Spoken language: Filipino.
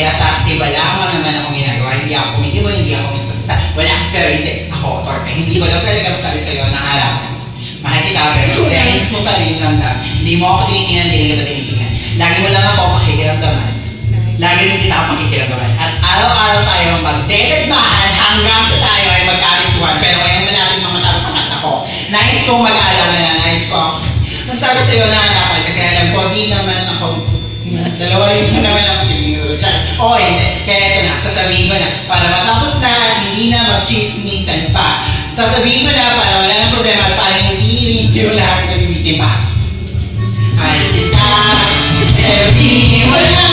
Kaya taxi, wala naman akong ginagawa. Hindi ako kumikibo, hindi ako nagsasita. Wala, pero hindi. Ako, torpe. Hindi ko lang talaga masabi sa'yo na harapan. Mahal kita, pero dahil mo pa rin ramdam. Hindi mo ako tinitingnan, hindi kita tinitingnan. Lagi mo lang ako makikiramdaman. Lagi rin kita ako makikiramdaman. At araw-araw tayo magdededmahan hanggang sa tayo ay magkabistuhan. Pero ngayong malapit mga matapos ang kanta ko, nais kong mag-aalaman na, nais ko magsabi sa'yo na harapan kasi alam ko, di naman ako, dalawa yung naman ako siguro dyan. Oo, hindi. Kaya ito na, sasabihin ko na, para matapos na, hindi na mag-chismisan pa. Sasabihin ko na, para wala ng problema, at para hindi yung lahat nagbibitin pa. Ay kita, pero di mo na